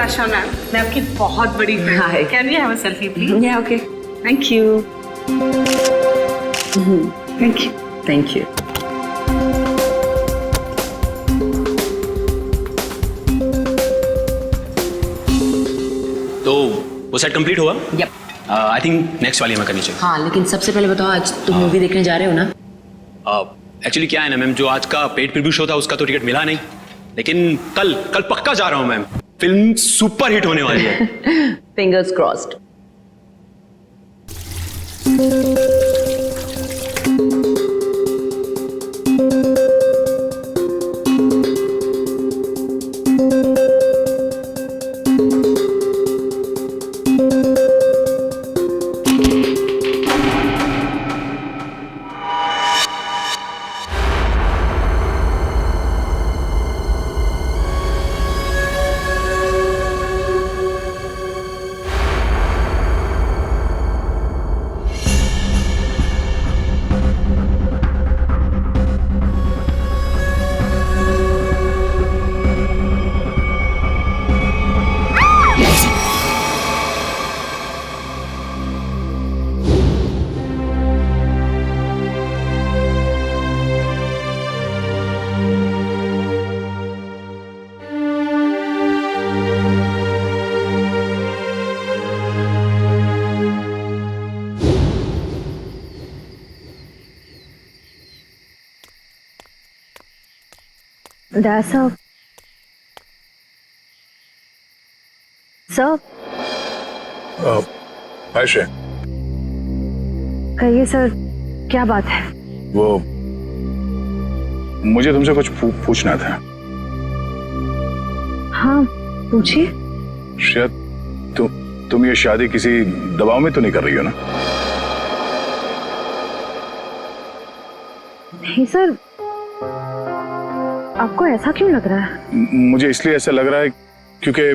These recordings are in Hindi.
आशा मैम, मैं आपकी बहुत बड़ी फैन हूं। Can we have a selfie please? या okay, thank you. Thank you, thank you. तो वो सेट कंप्लीट हुआ? यप। आई थिंक नेक्स्ट वाली हमें करनी चाहिए। हाँ, लेकिन सबसे पहले बताओ, आज तुम मूवी देखने जा रहे हो ना? एक्चुअली क्या है ना मैम, जो आज का पेड प्रीव्यू शो था उसका तो टिकट मिला नहीं, लेकिन कल पक्का जा रहा हूँ मैम। फिल्म सुपर हिट होने वाली है। Fingers crossed. Dad, sir. Sir. हाय श्रेया। कहिए सर, क्या बात है? वो मुझे तुमसे कुछ पूछना था। हाँ, पूछिए। श्रेया, तुम ये शादी किसी दबाव में तो नहीं कर रही हो ना? नहीं सर, आपको ऐसा क्यों लग रहा है? मुझे इसलिए ऐसा लग रहा है क्योंकि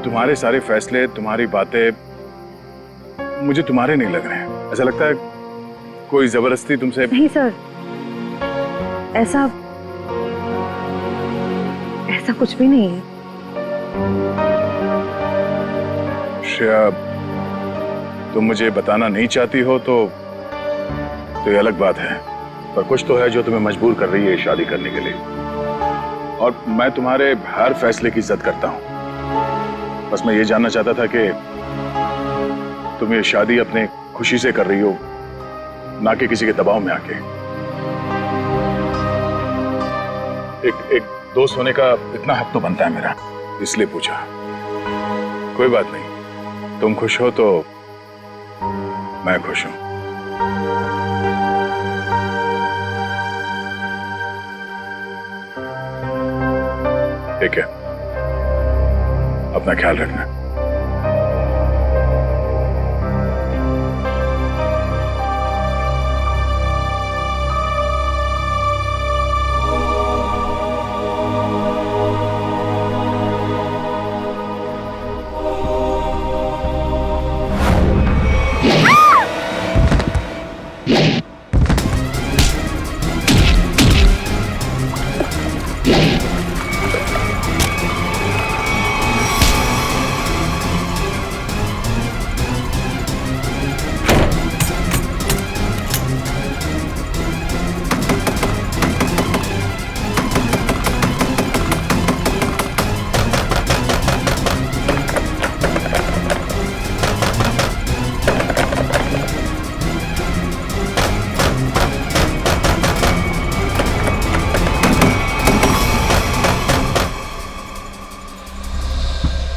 तुम्हारे सारे फैसले, तुम्हारी बातें मुझे तुम्हारे नहीं लग रहे हैं। ऐसा लगता है कोई जबरदस्ती तुमसे। नहीं सर, ऐसा कुछ भी नहीं है। श्रेया, तुम मुझे बताना नहीं चाहती हो तो ये अलग बात है, पर कुछ तो है जो तुम्हें मजबूर कर रही है शादी करने के लिए। और मैं तुम्हारे हर फैसले की इज्जत करता हूं। बस मैं ये जानना चाहता था कि तुम ये शादी अपने खुशी से कर रही हो, ना कि किसी के दबाव में आके। एक दोस्त होने का इतना हक तो बनता है मेरा, इसलिए पूछा। कोई बात नहीं, तुम खुश हो तो मैं खुश हूं। ठीक है, अपना ख्याल रखना।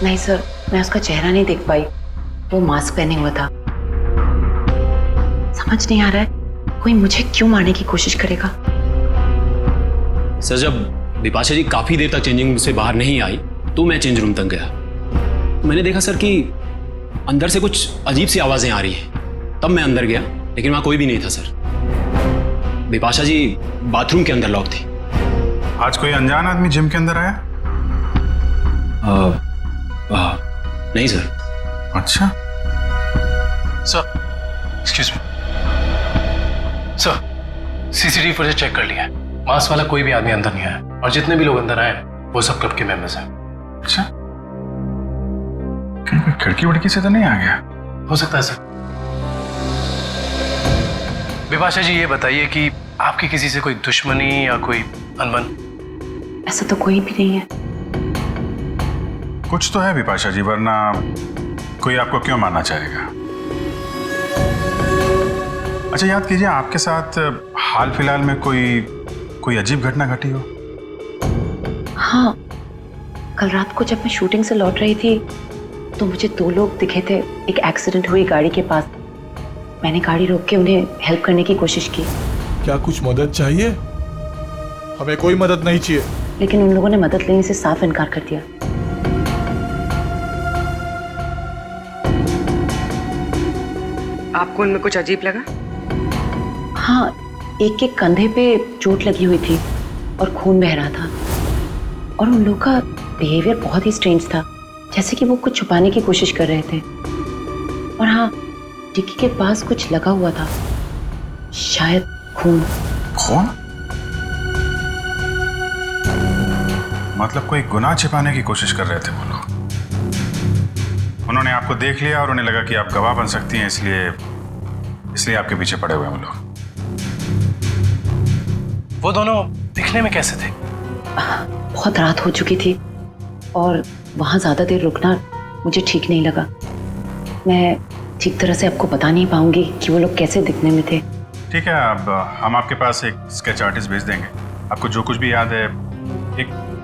नहीं सर, मैं उसका चेहरा नहीं देख पाई, वो मास्क पहने हुआ था। समझ नहीं आ रहा है कोई मुझे क्यों मारने की कोशिश करेगा। सर, जब बिपाशा जी काफी देर तक चेंजिंग रूम से बाहर नहीं आई तो मैं चेंज रूम तक गया। मैंने देखा सर कि अंदर से कुछ अजीब सी आवाजें आ रही हैं। तब मैं अंदर गया, लेकिन वहां कोई भी नहीं था सर। बिपाशा जी बाथरूम के अंदर लॉक थी। आज कोई अनजान आदमी जिम के अंदर आया? नहीं सर। अच्छा sir, excuse me sir, CCTV footage check कर लिया है। मास्क वाला कोई भी आदमी अंदर नहीं आया, और जितने भी लोग अंदर आए वो सब क्लब के मेंबर्स हैं। अच्छा, कहीं कोई खिड़की वड़की से तो नहीं आ गया? हो सकता है सर। विपाशा जी, ये बताइए कि आपकी किसी से कोई दुश्मनी या कोई अनबन? ऐसा तो कोई भी नहीं है। कुछ तो है विपाशा जी, वरना कोई आपको क्यों मारना चाहेगा? अच्छा, याद कीजिए, आपके साथ हाल फिलहाल में कोई अजीब घटना घटी हो? हाँ, कल रात को जब मैं शूटिंग से लौट रही थी तो मुझे 2 लोग दिखे थे एक एक्सीडेंट हुई गाड़ी के पास। मैंने गाड़ी रोक के उन्हें हेल्प करने की कोशिश की। क्या कुछ मदद चाहिए? हमें कोई मदद नहीं चाहिए। लेकिन उन लोगों ने मदद लेने से साफ इनकार कर दिया। आपको उनमें कुछ अजीब लगा? हाँ, एक के कंधे पे चोट लगी हुई थी और खून बह रहा था। और उन लोगों का बिहेवियर बहुत ही स्ट्रेंज था, जैसे कि वो कुछ छुपाने की कोशिश कर रहे थे। और हाँ, डिक्की के पास कुछ लगा हुआ था, शायद खून। खून? मतलब कोई गुनाह छिपाने की कोशिश कर रहे थे वो लोग। उन्होंने आपको देख लिया और उन्हें लगा कि आप गवाह बन सकती हैं, इसलिए आपके पीछे पड़े हुए हैं वो लोग। वो दोनों दिखने में कैसे थे? बहुत रात हो चुकी थी और वहाँ ज्यादा देर रुकना मुझे ठीक नहीं लगा। मैं ठीक तरह से आपको बता नहीं पाऊंगी कि वो लोग कैसे दिखने में थे। ठीक है, अब हम आपके पास एक स्केच आर्टिस्ट भेज देंगे। आपको जो कुछ भी याद है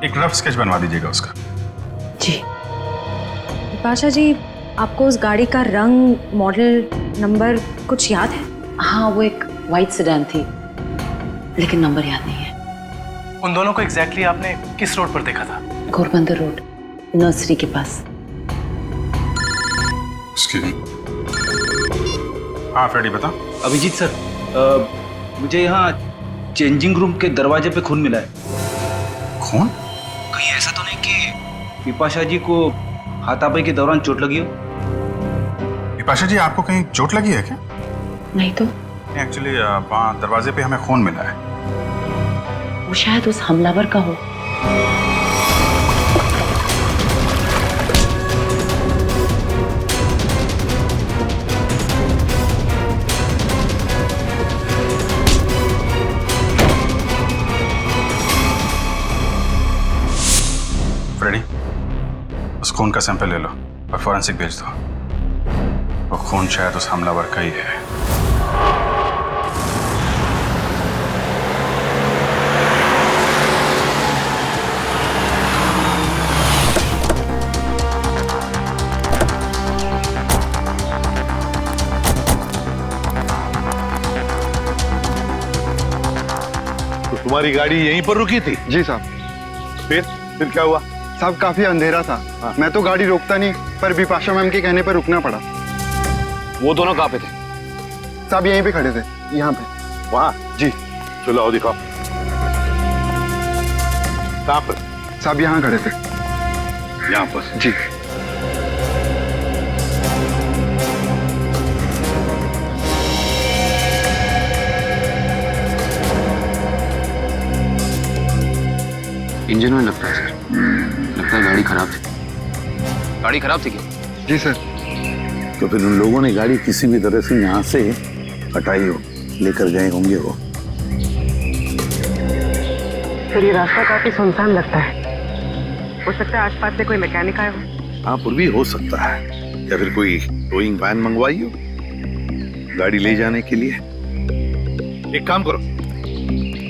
एक रफ स्केच बनवा दीजिएगा उसका। जी। विपाशा जी, आपको उस गाड़ी का रंग, मॉडल, नंबर कुछ याद है? हाँ, वो एक वाइट सेडान थी, लेकिन नंबर याद नहीं है। उन दोनों को एग्जैक्टली आपने किस रोड पर देखा था? घोरबंदर रोड, नर्सरी के पास। हाँ फ्रेडी, बता। अभिजीत सर, मुझे यहाँ चेंजिंग रूम के दरवाजे पे खून मिला है। खून? कहीं ऐसा तो नहीं कि विपाशा जी को हाथापाई के दौरान चोट लगी हो? विपाशा जी, आपको कहीं चोट लगी है क्या? नहीं तो। एक्चुअली वहाँ दरवाजे पे हमें खून मिला है। वो शायद उस हमलावर का हो। फ्रेडी, उस खून का सैंपल ले लो और फॉरेंसिक भेज दो। वो खून शायद उस हमलावर का ही है। तो तुम्हारी गाड़ी यहीं पर रुकी थी? जी साहब। फिर क्या हुआ? साहब काफी अंधेरा था। हाँ। मैं तो गाड़ी रोकता नहीं, पर विपाशा मैम के कहने पर रुकना पड़ा। वो दोनों कहाँ पे थे? साहब यहीं पे खड़े थे, यहाँ पे। वहाँ? जी। चलो आओ दिखाओ। कहाँ पर? साहब यहाँ खड़े थे। यहाँ पर? जी। इंजन में लगता है सर। लगता है गाड़ी खराब थी। गाड़ी खराब थी क्या? जी सर। तो फिर उन लोगों ने गाड़ी किसी भी तरह से यहाँ से हटाई हो, लेकर गए होंगे वो। सर, ये रास्ता काफी सुनसान लगता है। हो सकता है आसपास से कोई मैकेनिक आया हो। हाँ, पर भी हो सकता है। या फिर कोई टोइंग वैन मंगवाई हो गाड़ी ले जाने के लिए। एक काम करो,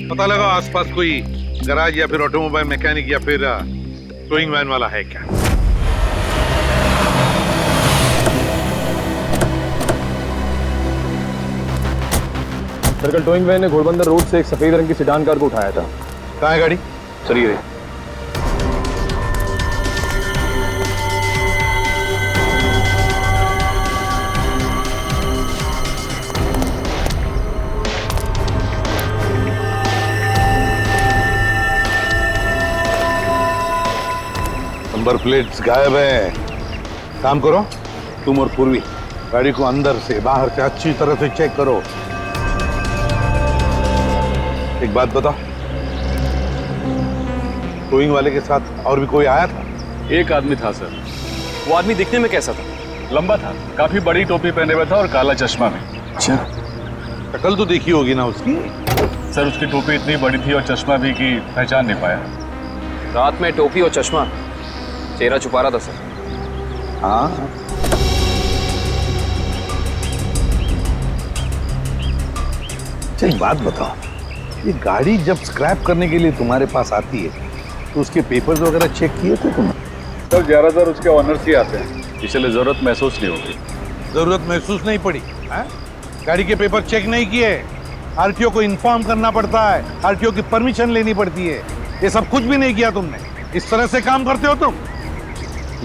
पता लगाओ आसपास कोई गराज या फिर ऑटोमोबाइल मैकेनिक या फिर टोइंग वैन वाला है क्या। सर्कल टोइंग वैन ने घोड़बंदर रोड से एक सफेद रंग की सेडान कार को उठाया था। कहाँ है गाड़ी? सर ये नंबर प्लेट्स गायब है। काम करो, तुम और पूर्वी गाड़ी को अंदर से बाहर से अच्छी तरह से चेक करो। एक बात बताओ, टोइंग वाले के साथ और भी कोई आया था? एक आदमी था सर। वो आदमी दिखने में कैसा था? लंबा था, काफी बड़ी टोपी पहने हुआ था और काला चश्मा में। अच्छा, शक्ल तो देखी होगी ना उसकी? सर उसकी टोपी इतनी बड़ी थी और चश्मा भी कि पहचान नहीं पाया। रात में टोपी और चश्मा, चेहरा छुपा रहा था सर। हाँ, अच्छा एक बात बताओ, ये गाड़ी जब स्क्रैप करने के लिए तुम्हारे पास आती है तो उसके पेपर्स वगैरह चेक किए थे तुमने? सर ज्यादातर उसके ऑनर्स ही आते हैं, इसलिए जरूरत महसूस नहीं होगी। जरूरत महसूस नहीं पड़ी है? गाड़ी के पेपर चेक नहीं किए? आरटीओ को इन्फॉर्म करना पड़ता है, आरटीओ की परमिशन लेनी पड़ती है, ये सब कुछ भी नहीं किया तुमने। इस तरह से काम करते हो तुम?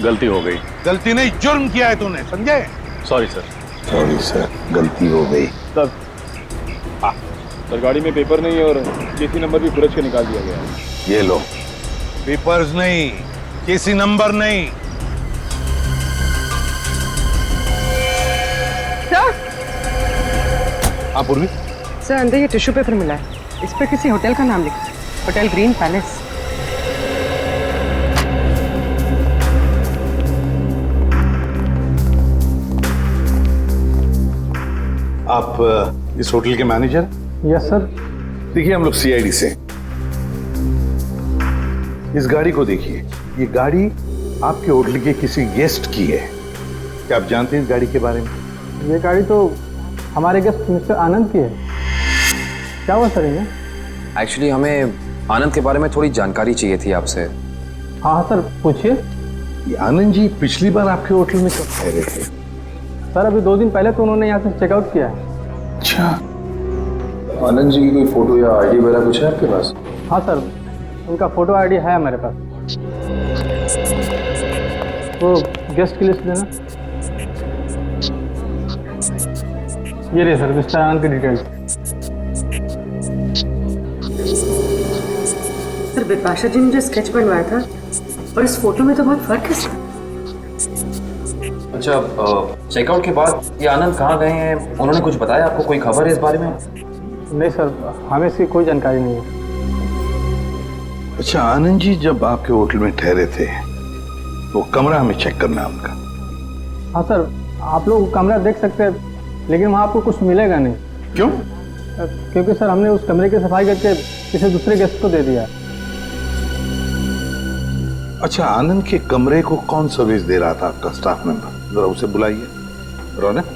गलती हो गई। गलती नहीं, जुर्म किया है तुमने, समझे? Sorry sir. सॉरी सर, गलती हो गई। सर सर गाड़ी में पेपर नहीं है और केसी नंबर भी खुरच के निकाल दिया गया है। ये लो, पेपर्स नहीं, केसी नंबर नहीं। हाँ पूर्वी, सर अंदर ये टिश्यू पेपर मिला है, इस पर किसी होटल का नाम लिखा है, होटल ग्रीन पैलेस। आप इस होटल के मैनेजर? Yes sir. देखिए हम लोग सीआईडी से। इस गाड़ी को देखिए, ये गाड़ी आपके होटल के किसी गेस्ट की है। क्या आप जानते हैं इस गाड़ी के बारे में? ये गाड़ी तो हमारे गेस्ट मिस्टर आनंद की है। क्या हुआ सर इन्हें? एक्चुअली हमें आनंद के बारे में थोड़ी जानकारी चाहिए थी आपसे। हाँ सर पूछिए। ये आनंद जी पिछली बार आपके होटल में कब ठहरे थे? सर अभी 2 दिन पहले तो उन्होंने यहाँ से चेकआउट किया है। अच्छा, आनंद जी की कोई फोटो या आईडी वगैरह कुछ है आपके पास? हाँ सर, उनका फोटो आईडी है हमारे पास। वो गेस्ट की लिस्ट देना। ये रही सर मिस्टर आनंद की डिटेल्स। सर बिपाशा जी ने जो स्केच बनवाया था और इस फोटो में तो बहुत फर्क है सर। अच्छा, चेकआउट के बाद ये आनंद कहाँ गए हैं, उन्होंने कुछ बताया आपको? कोई खबर है इस बारे में? नहीं सर, हमें इसकी कोई जानकारी नहीं है। अच्छा, आनंद जी जब आपके होटल में ठहरे थे तो कमरा हमें चेक करना है उनका। हाँ सर, आप लोग कमरा देख सकते हैं, लेकिन वहाँ आपको कुछ मिलेगा नहीं। क्यों? क्योंकि सर हमने उस कमरे की सफाई करके किसी दूसरे गेस्ट को दे दिया। अच्छा, आनंद के कमरे को कौन सर्विस दे रहा था आपका स्टाफ मेंबर? जरा उसे बुलाइए। रौनक,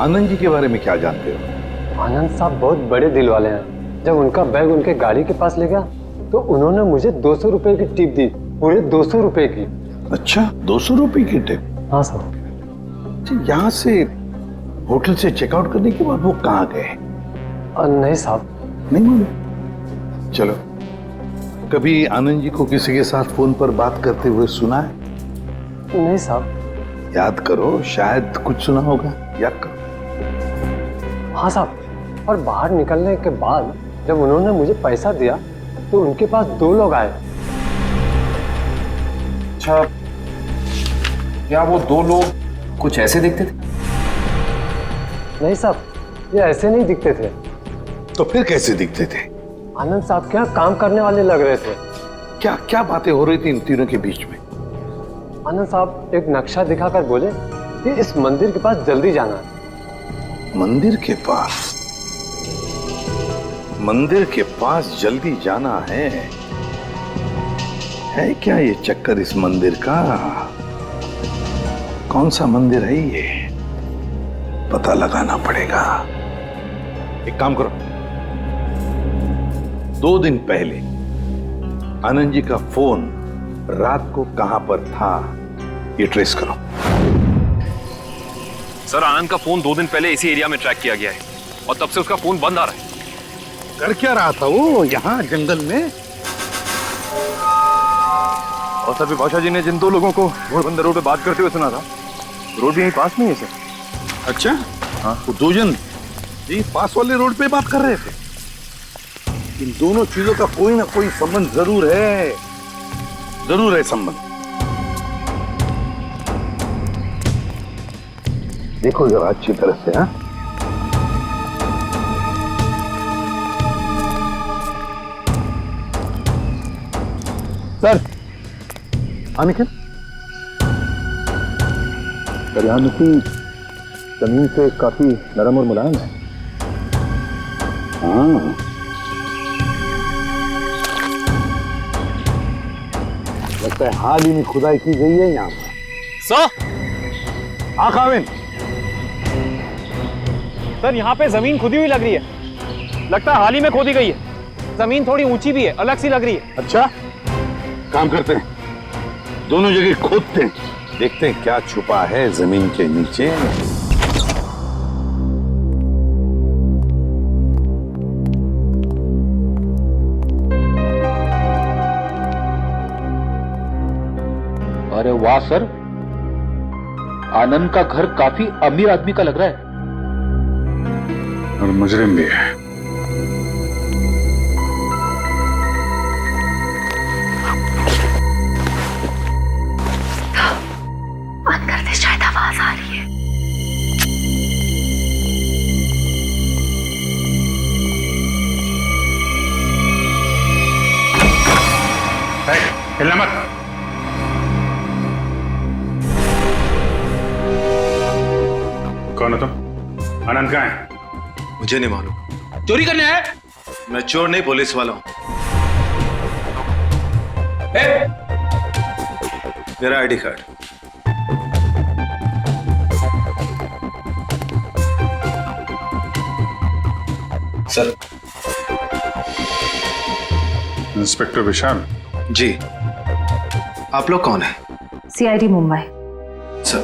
आनंद जी के बारे में क्या जानते हो? आनंद साहब बहुत बड़े दिल वाले हैं। जब उनका बैग उनके गाड़ी के पास ले गया तो उन्होंने मुझे 200 रुपए की टिप दी, पूरे 200 रुपए की। अच्छा, 200 रुपए की टिप? हाँ सर। यहाँ से होटल से चेकआउट करने के बाद वो कहाँ गए? नहीं साहब, नहीं मालूम। चलो, कभी आनंद जी को किसी के साथ फोन पर बात करते हुए सुना है? नहीं साहब। याद करो, शायद कुछ सुना होगा, याद करो। हाँ साहब, और बाहर निकलने के बाद जब उन्होंने मुझे पैसा दिया तो उनके पास 2 लोग आए। अच्छा, क्या वो 2 लोग कुछ ऐसे दिखते थे? नहीं साहब, ये ऐसे नहीं दिखते थे। तो फिर कैसे दिखते थे? आनंद साहब के यहाँ काम करने वाले लग रहे थे। क्या क्या बातें हो रही थी इन तीनों के बीच में? आनंद साहब एक नक्शा दिखाकर बोले कि इस मंदिर के पास जल्दी जाना है। मंदिर के पास? मंदिर के पास जल्दी जाना है क्या ये चक्कर इस मंदिर का? कौन सा मंदिर है ये? पता लगाना पड़ेगा। एक काम करो, 2 दिन पहले आनंद जी का फोन रात को कहां पर था ये ट्रेस करो। सर आनंद का फोन 2 दिन पहले इसी एरिया में ट्रैक किया गया है और तब से उसका फोन बंद आ रहा है। कर क्या रहा था वो यहाँ जंगल में? और सर बिपाशा जी ने जिन 2 लोगों को घोड़बंदर रोड पे बात करते हुए सुना था, रोड भी यहीं पास नहीं है सर। अच्छा, हाँ, वो 2 जन ये पास वाले रोड पे बात कर रहे थे। इन दोनों चीजों का कोई ना कोई संबंध जरूर है, जरूर है संबंध। देखो जरा अच्छी तरह से। हाँ, सर अनिकेत, सर यहाँ मिट्टी जमीन से काफी नरम और मुलायम है। हाँ, लगता है हाल ही में खुदाई की गई है यहाँ पर। हाँ काविन, सर यहाँ पे जमीन खुदी हुई लग रही है। लगता है हाल ही में खोदी गई है। जमीन थोड़ी ऊंची भी है, अलग सी लग रही है। अच्छा, काम करते हैं, दोनों जगह खोदते हैं, देखते हैं क्या छुपा है जमीन के नीचे। अरे वाह सर, आनंद का घर काफी अमीर आदमी का लग रहा है। और मुजरिम भी है। अंदर से शायद आवाज आ रही है। हिलना मत। कौन हो तुम? आनंद कहाँ है? मुझे नहीं मालूम। चोरी करने आए? मैं चोर नहीं, पुलिस वाला हूं। मेरा आईडी कार्ड। सर। इंस्पेक्टर विशाल। जी, आप लोग कौन हैं? सीआईडी मुंबई। सर।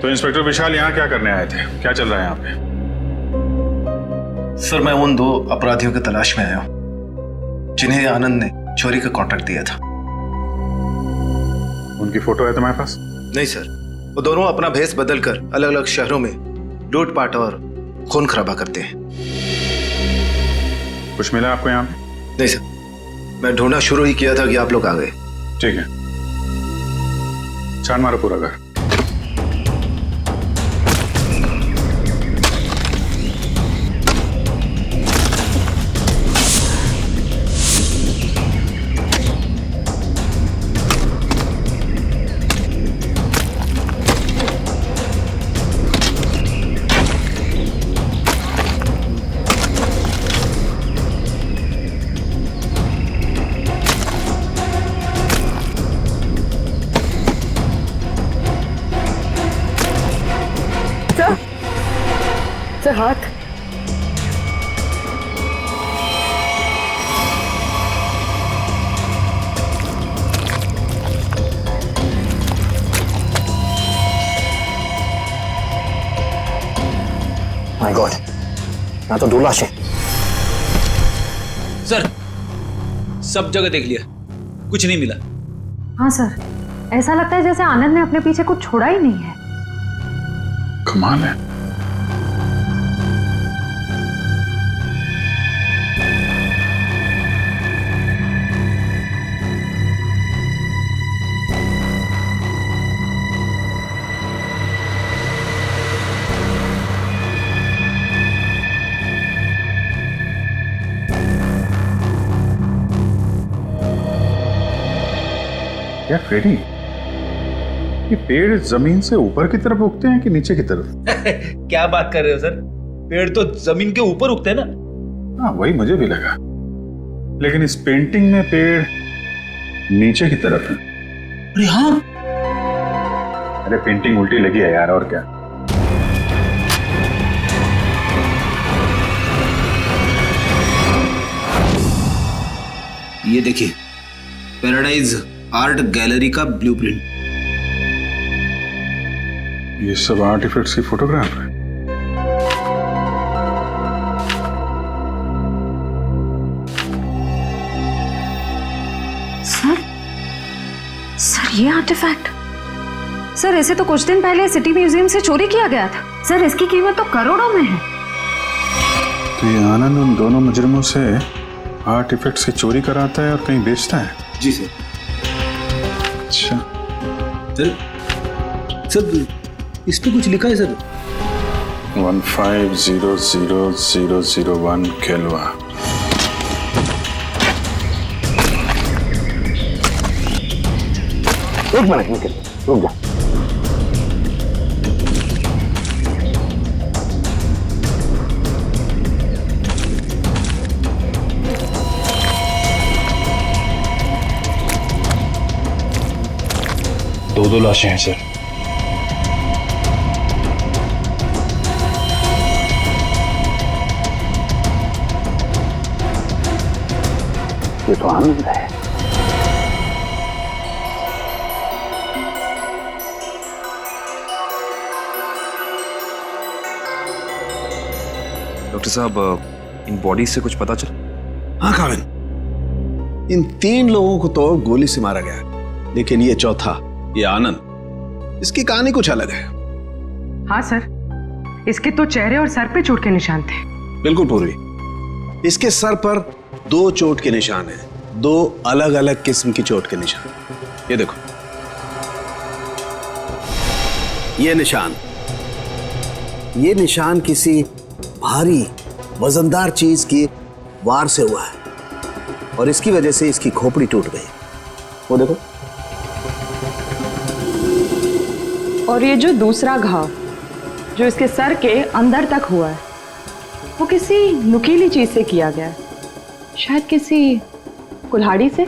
तो इंस्पेक्टर विशाल यहाँ क्या करने आए थे? क्या चल रहा है यहाँ पे? सर, मैं उन 2 अपराधियों की तलाश में आया हूं जिन्हें आनंद ने चोरी का कॉन्ट्रैक्ट दिया था। उनकी फोटो है तुम्हारे पास? नहीं सर, वो दोनों अपना भेस बदलकर अलग अलग शहरों में लूटपाट और खून खराबा करते हैं। कुछ मिला आपको यहाँ पे? नहीं सर, मैं ढूंढना शुरू ही किया था कि आप लोग आ गए। ठीक है, छान मारो पूरा घर। सर हाथ। माय गॉड, ना तो 2 लाशें। सर, सब जगह देख लिया, कुछ नहीं मिला। हाँ सर, ऐसा लगता है जैसे आनंद ने अपने पीछे कुछ छोड़ा ही नहीं है। कमाल है। क्या फेरी, ये पेड़ जमीन से ऊपर की तरफ उगते हैं कि नीचे की तरफ? क्या बात कर रहे हो सर, पेड़ तो जमीन के ऊपर उगते हैं ना। हाँ, वही मुझे भी लगा, लेकिन इस पेंटिंग में पेड़ नीचे की तरफ है। अरे हाँ, अरे पेंटिंग उल्टी लगी है यार, और क्या। ये देखिए, पैराडाइज आर्ट गैलरी का ब्लूप्रिंट। ये सब आर्टिफैक्ट्स की फोटोग्राफ है। सर ये आर्टिफैक्ट, सर इसे तो कुछ दिन पहले सिटी म्यूजियम से चोरी किया गया था। सर इसकी कीमत तो करोड़ों में है। तो ये आनंद उन दोनों मुजरिमों से आर्टिफैक्ट्स की चोरी कराता है और कहीं बेचता है? जी सर। अच्छा सर, इस पे कुछ लिखा है सर। 15000001 केल्वा। एक मिनट निकल, रुक जा। दो लाशें हैं सर। ये तो आनंद है। डॉक्टर साहब, इन बॉडी से कुछ पता चला? हाँ काविन, इन 3 लोगों को तो गोली से मारा गया, लेकिन ये चौथा, ये आनंद, इसकी कहानी कुछ अलग है। हाँ सर, इसके तो चेहरे और सर पे चोट के निशान थे। बिल्कुल पूर्वी, इसके सर पर 2 चोट के निशान हैं, 2 अलग अलग किस्म की चोट के निशान। ये देखो, ये निशान किसी भारी वजनदार चीज की वार से हुआ है और इसकी वजह से इसकी खोपड़ी टूट गई। वो देखो। और ये जो दूसरा घाव जो इसके सर के अंदर तक हुआ है, वो किसी नुकीली चीज से किया गया है, शायद किसी कुल्हाड़ी से।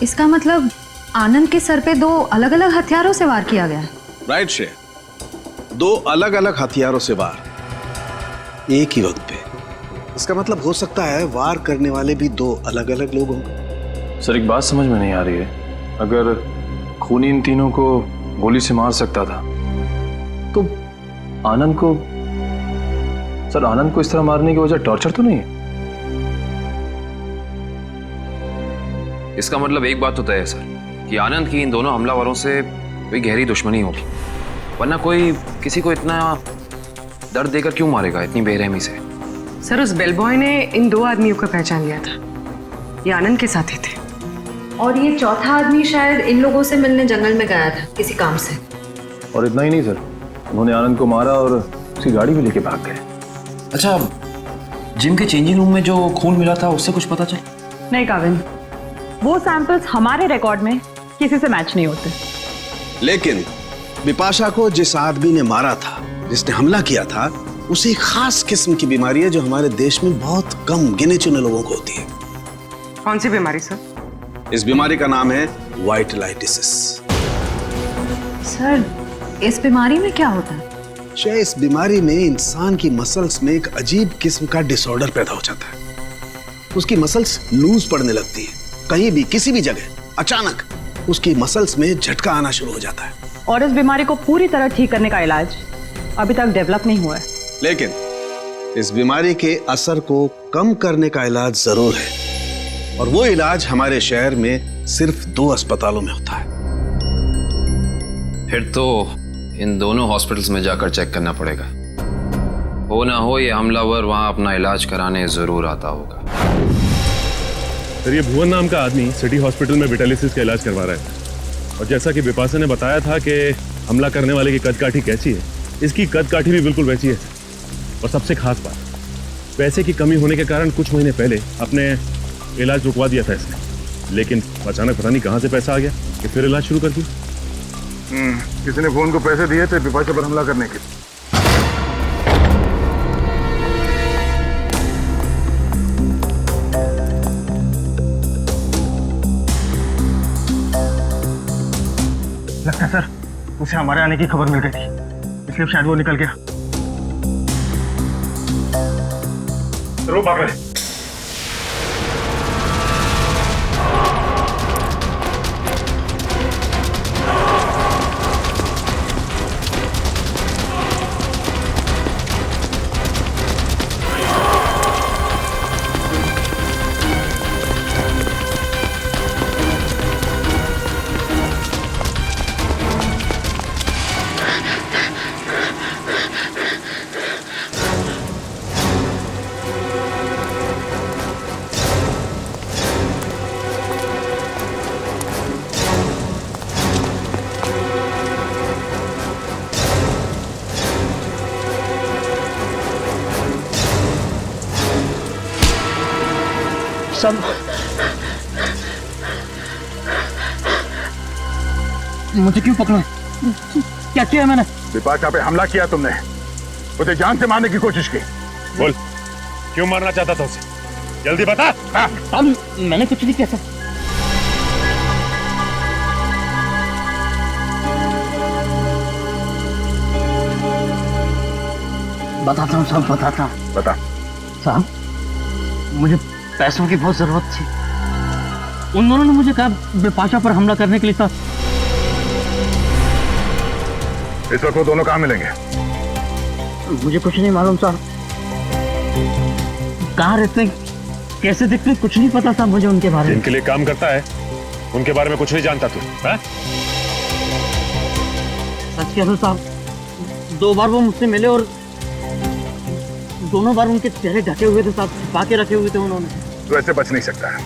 इसका मतलब आनंद के सर पे 2 अलग अलग हथियारों से वार किया गया है। राइट श्रेया, 2 अलग अलग हथियारों से वार एक ही वक्त पे। इसका मतलब हो सकता है वार करने वाले भी 2 अलग अलग लोग होंगे। सर एक बात समझ में नहीं आ रही है, अगर खूनी इन तीनों को गोली से मार सकता था तो आनंद को, सर आनंद को इस तरह मारने की वजह टॉर्चर तो नहीं है? इसका मतलब एक बात तो तय है सर कि आनंद की इन दोनों हमलावरों से कोई गहरी दुश्मनी होगी, वरना कोई किसी को इतना दर्द देकर क्यों मारेगा इतनी बेरहमी से? सर उस बेलबॉय ने इन 2 आदमियों को पहचान लिया था, ये आनंद के साथी थे। और ये चौथा आदमी शायद इन लोगों से मिलने जंगल में गया था किसी काम से। और इतना ही नहीं सर, उन्होंने आनंद को मारा और उसकी गाड़ी भी लेके भाग गए। अच्छा, जिम के चेंजिंग रूम में जो खून मिला था उससे कुछ पता चला? नहीं काविन, वो सैंपल्स हमारे रिकॉर्ड में किसी से मैच नहीं होते। लेकिन बिपाशा को जिस आदमी ने मारा था, जिसने हमला किया था, उसे एक खास किस्म की बीमारी है जो हमारे देश में बहुत कम गिने चुने लोगों को होती है। कौन सी बीमारी सर? इस बीमारी का नाम है वाइटलाइटिसिस। सर इस बीमारी में क्या होता है? इस बीमारी में इंसान की मसल्स में एक अजीब किस्म का डिसऑर्डर पैदा हो जाता है। उसकी मसल्स लूज पड़ने लगती है, कहीं भी किसी भी जगह अचानक उसकी मसल्स में झटका आना शुरू हो जाता है। और इस बीमारी को पूरी तरह ठीक करने का इलाज अभी तक डेवलप नहीं हुआ है। लेकिन इस बीमारी के असर को कम करने का इलाज जरूर है, और वो इलाज हमारे शहर में सिर्फ 2 अस्पतालों में होता है। फिर तो इन दोनों हॉस्पिटल्स में जाकर चेक करना पड़ेगा। हो ना हो ये हमलावर वहां अपना इलाज कराने जरूर आता होगा। सर ये भुवन नाम का आदमी सिटी हॉस्पिटल में विटालिसिस का इलाज करवा रहा है, और जैसा कि बिपाशा ने बताया था कि हमला करने वाले की कदकाठी कैसी है, इसकी कदकाठी भी बिल्कुल वैसी है। और सबसे खास बात, पैसे की कमी होने के कारण कुछ महीने पहले अपने इलाज रुकवा दिया था इसने, लेकिन अचानक पता नहीं कहाँ से पैसा आ गया कि फिर इलाज शुरू कर दिया। किसी ने फोन को पैसे दिए थे बिपाशा पर हमला करने के। लगता है सर उसे हमारे आने की खबर मिल गई थी, इसलिए शायद वो निकल गया। रो भाग रहे। सब मुझे क्यों पकड़ा? क्या किया मैंने? बिपाशा पे हमला किया तुमने, उसे जान से मारने की कोशिश की। बोल, क्यों मारना चाहता था उसे? जल्दी बता। साहब मैंने कुछ नहीं किया सर। बताता हूँ साहब, बताता हूँ। बता। साहब मुझे पैसों की बहुत जरूरत थी। उन दोनों ने मुझे कहा बिपाशा पर हमला करने के लिए था। इस वक्त वो दोनों कहाँ मिलेंगे? मुझे कुछ नहीं मालूम साहब, कहाँ रहते हैं, कैसे दिखते हैं, कुछ नहीं पता था मुझे उनके बारे में। जिनके लिए काम करता है उनके बारे में कुछ नहीं जानता तू? सच कह रहा हूं साहब, 2 बार वो मुझसे मिले और दोनों बार उनके चेहरे ढके हुए थे साहब, छिपा के रखे हुए थे उन्होंने। तू ऐसे बच नहीं सकता है।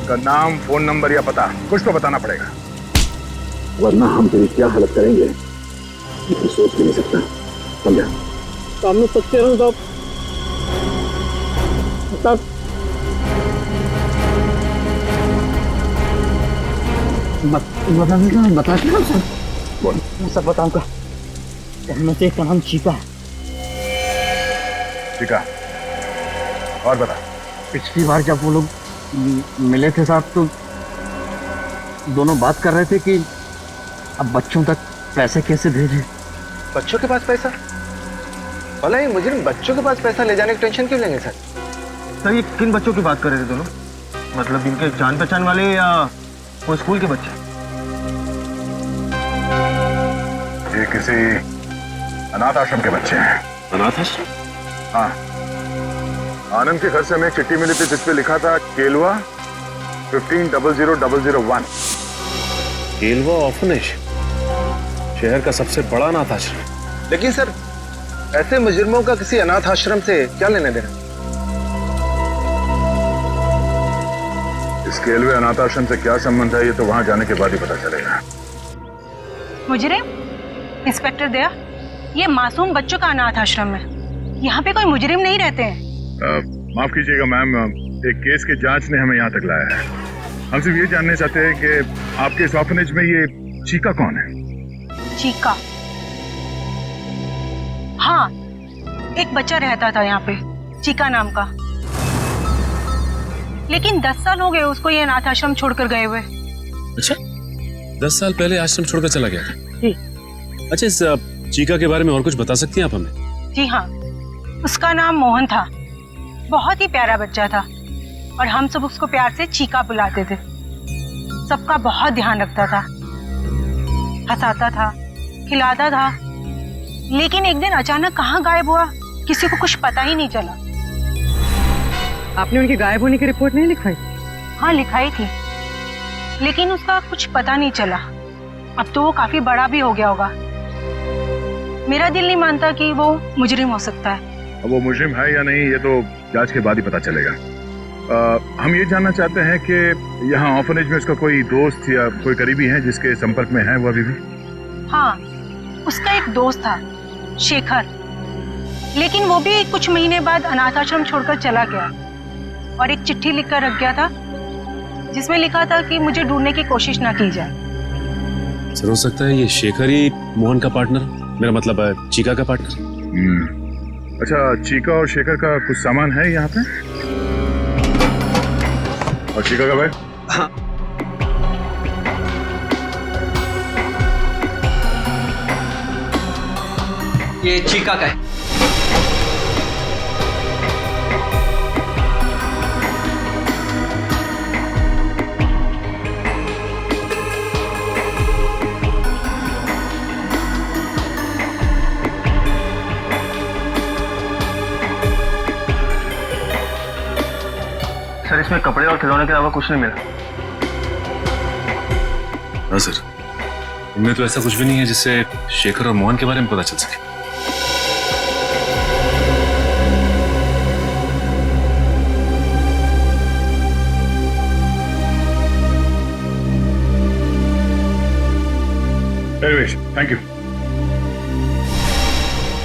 का नाम, फोन नंबर या पता कुछ तो बताना पड़ेगा, वरना हम तेरी क्या हालत करेंगे ये तो सोच भी नहीं सकता। समझा? सामने सच कह रहा हूँ साहब। बताते हैं सर। बोल। मैं सब बताऊंगा। उनमें से एक का नाम चीका है। चीका? और बता। पिछली बार जब वो लोग मिले थे साहब तो दोनों बात कर रहे थे कि अब बच्चों तक पैसे कैसे भेजें। बच्चों के पास पैसा? भला ये मुजरिम बच्चों के पास पैसा ले जाने की टेंशन क्यों लेंगे सर? सर ये किन बच्चों की बात कर रहे थे दोनों? मतलब इनके जान पहचान वाले या वो स्कूल के बच्चे? ये किसी अनाथ आश्रम के बच्चे हैं। अनाथ आश्रम? हाँ, आनंद के घर से हमें एक चिट्ठी मिली थी जिसपे लिखा था केलवा 150001। केलवा ऑर्फनेज, शहर का सबसे बड़ा अनाथ आश्रम। लेकिन सर ऐसे मुजरिमों का किसी अनाथ आश्रम से क्या लेना देना? इस केलवे अनाथ आश्रम से क्या संबंध है ये तो वहां जाने के बाद ही पता चलेगा। मुजरिम? इंस्पेक्टर दया, ये मासूम बच्चों का अनाथ आश्रम है, यहाँ पे कोई मुजरिम नहीं रहते हैं। माफ कीजिएगा मैम, एक केस की जांच ने हमें यहाँ तक लाया है। हम सिर्फ ये जानना चाहते हैं कि आपके इस ऑर्फनेज में ये चीका कौन है? चीका? हाँ, एक बच्चा रहता था यहाँ पे, चीका नाम का। लेकिन 10 साल हो गए उसको ये अनाथ आश्रम छोड़कर गए हुए। अच्छा, 10 साल पहले आश्रम छोड़कर चला गया था? जी। अच्छा, इस चीका के बारे में और कुछ बता सकती हैं आप हमें? जी हाँ, उसका नाम मोहन था, बहुत ही प्यारा बच्चा था और हम सब उसको प्यार से चीका बुलाते थे। सबका बहुत ध्यान रखता था, हंसाता था, खिलाता था। लेकिन एक दिन अचानक कहाँ गायब हुआ किसी को कुछ पता ही नहीं चला। आपने उनके गायब होने की रिपोर्ट नहीं लिखवाई? हाँ, लिखाई थी, लेकिन उसका कुछ पता नहीं चला। अब तो वो काफी बड़ा भी हो गया होगा। मेरा दिल नहीं मानता कि वो मुजरिम हो सकता है। अब वो मुजरिम है या नहीं ये तो जांच के बाद ही पता चलेगा। हम ये जानना चाहते हैं कि यहाँ ऑर्फनेज में उसका कोई दोस्त या कोई करीबी है जिसके संपर्क में है वो अभी भी? हाँ, उसका एक दोस्त था, शेखर, लेकिन वो भी कुछ महीने बाद अनाथ आश्रम छोड़कर चला गया और एक चिट्ठी लिखकर रख गया था जिसमें लिखा था कि मुझे ढूंढने की कोशिश ना की जाए। सर, हो सकता है ये शेखर ही मोहन का पार्टनर, मेरा मतलब है चीका का पार्टनर। अच्छा, चीका और शेखर का कुछ सामान है यहाँ पे? और चीका का बैग? हाँ। ये चीका का है। सर इसमें कपड़े और खिलौने के अलावा कुछ नहीं मिला। हाँ सर, इनमें तो ऐसा कुछ भी नहीं है जिससे शेखर और मोहन के बारे में पता चल सके। Thank you.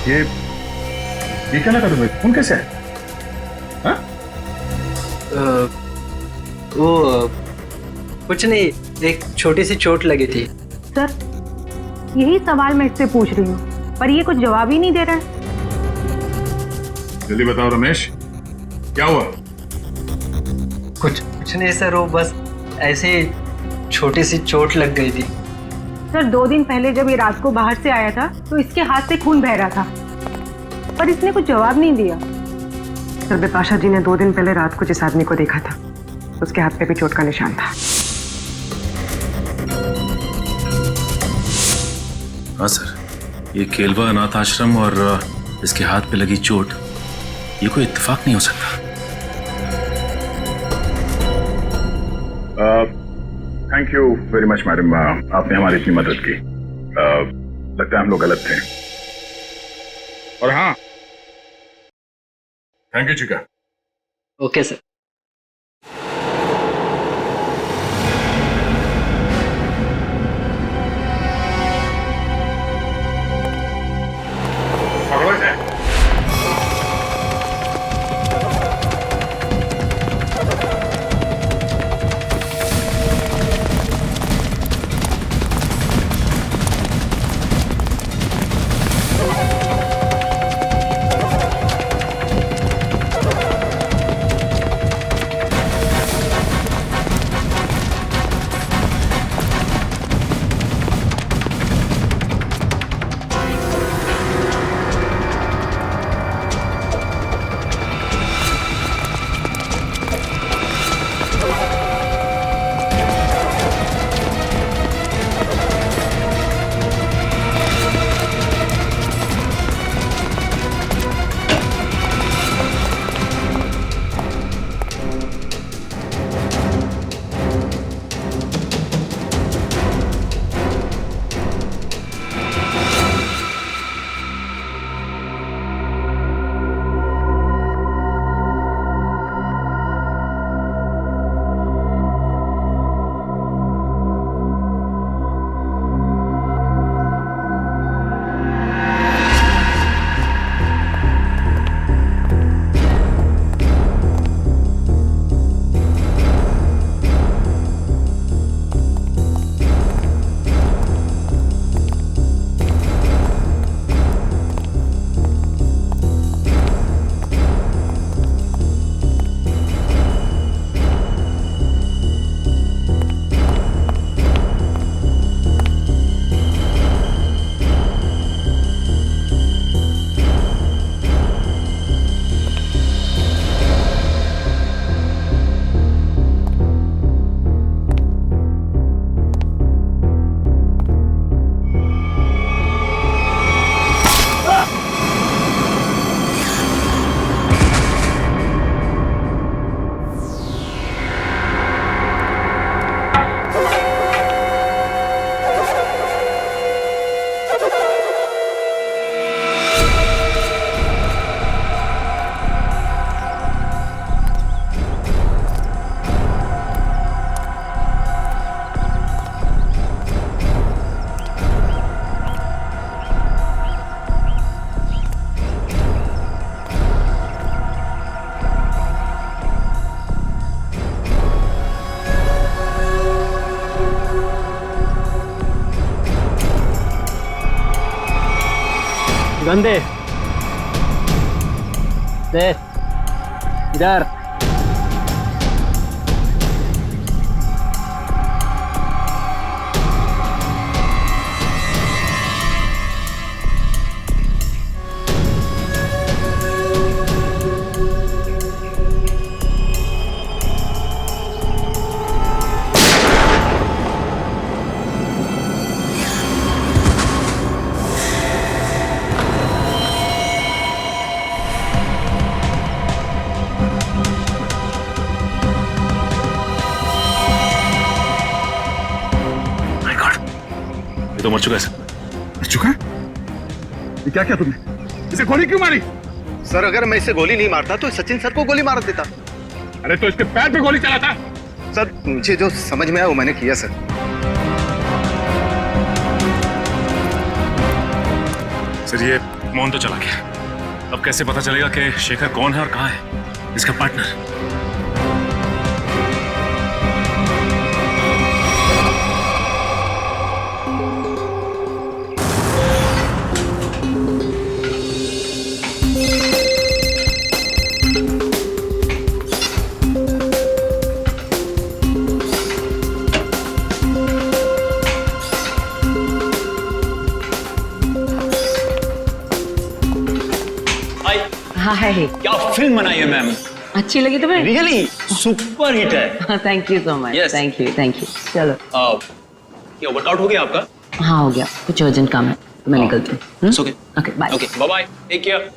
ये क्या लगा तुम्हें? फोन कैसे है? वो कुछ नहीं, एक छोटी सी चोट लगी थी। सर, यही सवाल मैं इससे पूछ रही हूँ, पर ये कुछ जवाब ही नहीं दे रहा है। जल्दी बताओ रमेश, क्या हुआ? कुछ नहीं सर, वो बस ऐसे ही छोटी सी चोट लग गई थी। सर, 2 दिन पहले जब ये रात को बाहर से आया था तो इसके हाथ से खून बह रहा था, पर इसने कुछ जवाब नहीं दिया। सर, बिपाशा जी ने 2 दिन पहले रात को जिस आदमी को देखा था उसके हाथ पे भी चोट का निशान था। हाँ सर, ये केलवा अनाथ आश्रम और इसके हाथ पे लगी चोट, ये कोई इत्तेफाक नहीं हो सकता। Thank you very much madam, आपने हमारी इतनी मदद की। लगता है हम लोग गलत थे। और हाँ, थैंक यू चिका। Okay sir. गंदे दे इधर। तो मर चुका है सर। मर चुका है? ये क्या किया तुमने? इसे गोली क्यों मारी? सर, अगर मैं इसे गोली नहीं मारता तो सचिन सर को गोली मार देता। अरे तो इसके पैर पे गोली चलाता। सर, मुझे जो समझ में आया वो मैंने किया सर। सर, ये मोहन तो चला गया, अब कैसे पता चलेगा कि शेखर कौन है और कहाँ है इसका पार्टनर? हाय। क्या फिल्म बनाई है मैम, अच्छी लगी तुम्हें? रियली सुपर हिट है। Thank you so much. Yes. Thank you. चलो क्या वर्कआउट हो गया आपका? हाँ हो गया, कुछ अर्जेंट काम है तो मैं निकलती हूँ। Okay okay bye. Okay bye bye, take care.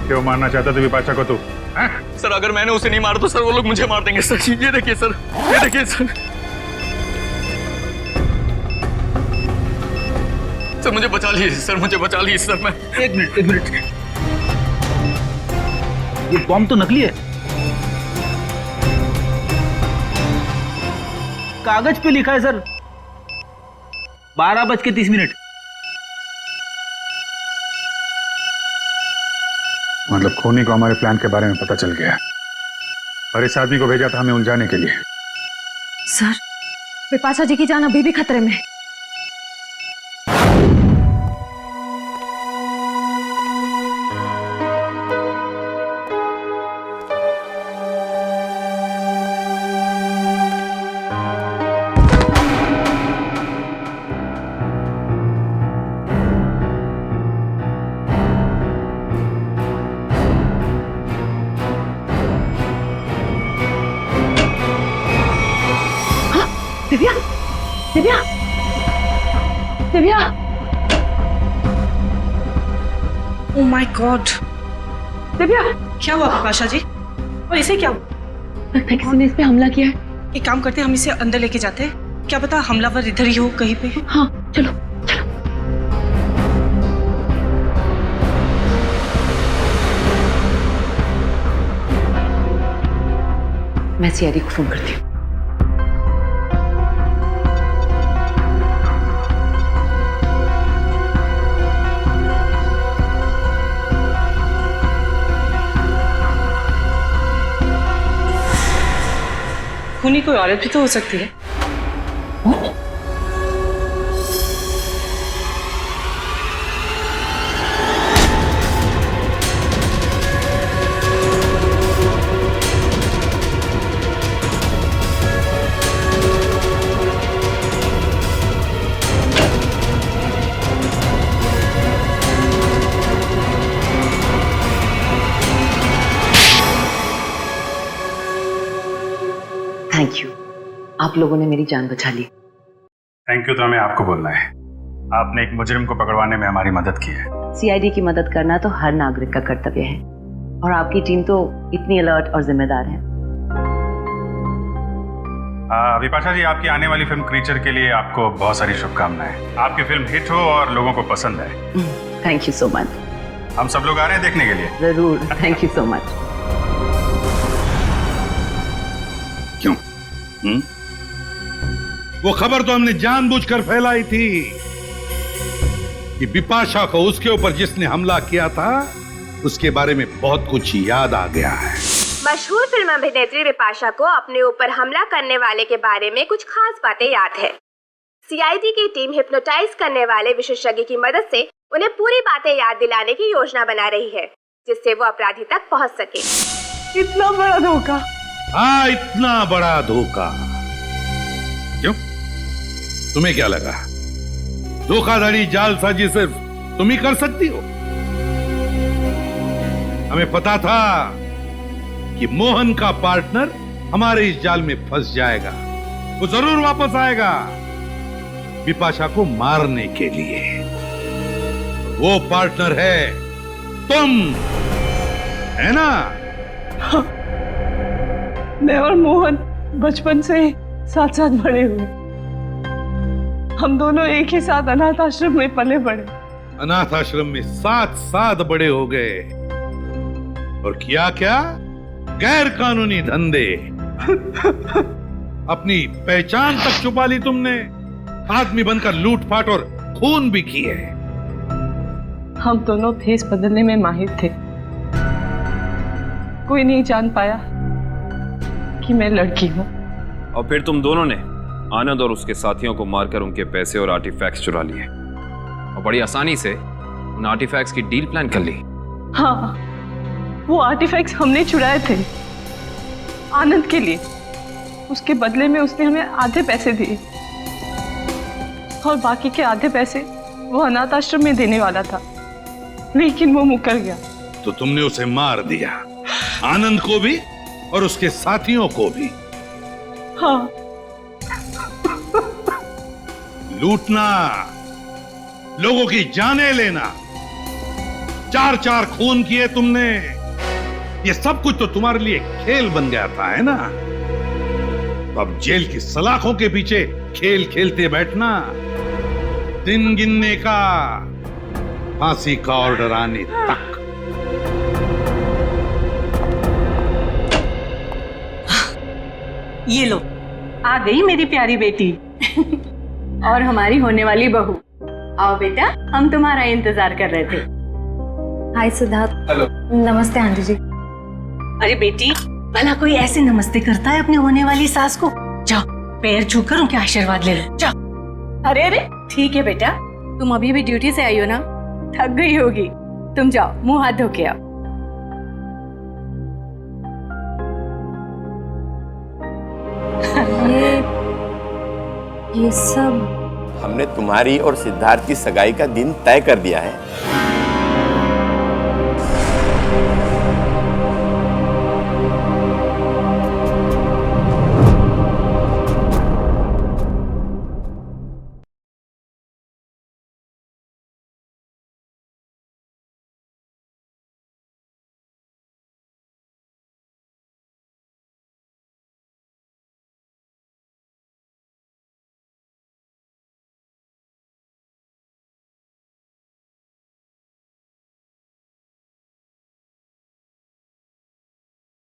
क्यों मारना चाहता था विपाशा को तू? सर अगर मैंने उसे नहीं मारा तो सर वो लोग मुझे मार देंगे सर। ये देखिए सर, ये देखिए सर। सर मुझे बचा लीजिए सर, मुझे बचा लीजिए सर। मैं एक मिनट, ये बॉम्ब तो नकली है। कागज पे लिखा है सर 12:30। मतलब खूनी को हमारे प्लान के बारे में पता चल गया और इस आदमी को भेजा था हमें उलझाने के लिए। सर, विपाशा जी की जान अभी भी खतरे में है। Divya, Divya, Divya. Oh my God, Divya क्या हुआ विपाशा जी? और इसे क्या हुआ? किसी ने इस पे हमला किया है। एक काम करते हैं, हम इसे अंदर लेके जाते हैं। क्या पता हमलावर इधर ही हो कहीं पे। हाँ चलो। मैं सीआईडी को फोन करती हूँ। खूनी कोई औरत भी तो हो सकती है। थैंक यू, आप लोगों ने मेरी जान बचा ली। थैंक यू तो हमें आपको बोलना है। आपने एक मुजरिम को पकड़वाने में हमारी मदद की है। सीआईडी की मदद करना तो हर नागरिक का कर्तव्य है और आपकी टीम तो इतनी अलर्ट और जिम्मेदार है। विपाशा जी, आपकी आने वाली फिल्म क्रीचर के लिए आपको बहुत सारी शुभकामनाएं। आपकी फिल्म हिट हो और लोगों को पसंद आए। Thank you so much. हम सब लोग आ रहे हैं देखने के लिए। जरूर, थैंक यू सो मच। क्यों? वो खबर तो हमने जानबूझकर फैलाई थी कि बिपाशा को उसके ऊपर जिसने हमला किया था उसके बारे में बहुत कुछ याद आ गया है। मशहूर फिल्म अभिनेत्री बिपाशा को अपने ऊपर हमला करने वाले के बारे में कुछ खास बातें याद है। सीआईडी की टीम हिप्नोटाइज करने वाले विशेषज्ञ की मदद से उन्हें पूरी बातें याद दिलाने की योजना बना रही है, जिससे वो अपराधी तक पहुंच सके। इतना बड़ा धोखा। हाँ, इतना बड़ा धोखा। क्यों? तुम्हें क्या लगा धोखाधड़ी जालसाजी सिर्फ तुम ही कर सकती हो? हमें पता था कि मोहन का पार्टनर हमारे इस जाल में फंस जाएगा। वो जरूर वापस आएगा बिपाशा को मारने के लिए। वो पार्टनर है तुम, है ना? हाँ, मैं और मोहन बचपन से साथ साथ बड़े हुए। हम दोनों एक ही साथ अनाथ आश्रम में पले बड़े। अनाथ आश्रम में 7 बड़े हो गए और किया क्या? गैर कानूनी धंधे। अपनी पहचान तक छुपा ली तुमने। आदमी बनकर लूटपाट और खून भी किए। हम दोनों भेस बदलने में माहिर थे। कोई नहीं जान पाया कि मैं लड़की हूं। और फिर तुम दोनों ने आनंद और उसके साथियों को मारकर उनके पैसे और आर्टिफैक्ट्स चुरा लिए और बड़ी आसानी से उन आर्टिफैक्ट्स की डील प्लान कर ली। हाँ, वो आर्टिफैक्ट्स हमने चुराए थे आनंद के लिए। उसके बदले में उसने हमें आधे पैसे दिए और बाकी के आधे पैसे वो अनाथ आश्रम में देने वाला था, लेकिन वो मुकर गया। तो तुमने उसे मार दिया, आनंद को भी और उसके साथियों को भी। हाँ। लूटना, लोगों की जानें लेना, 4 खून किए तुमने। ये सब कुछ तो तुम्हारे लिए खेल बन गया था, है ना? तो अब जेल की सलाखों के पीछे खेल खेलते बैठना, दिन गिनने का, फांसी का ऑर्डर आने तक। ये लो, आ गई मेरी प्यारी बेटी और हमारी होने वाली बहू। आओ बेटा, हम तुम्हारा इंतजार कर रहे थे। हाय सिद्धार्थ। हेलो। नमस्ते आंटी जी। अरे बेटी, भला कोई ऐसे नमस्ते करता है अपनी होने वाली सास को? जाओ, पैर छूकर उनके आशीर्वाद ले लो, जाओ। अरे अरे, ठीक है बेटा, तुम अभी भी ड्यूटी से आई हो ना, थक गई होगी। तुम जाओ, मुंह हाथ धो के आओ। ये सब हमने तुम्हारी और सिद्धार्थ की सगाई का दिन तय कर दिया है।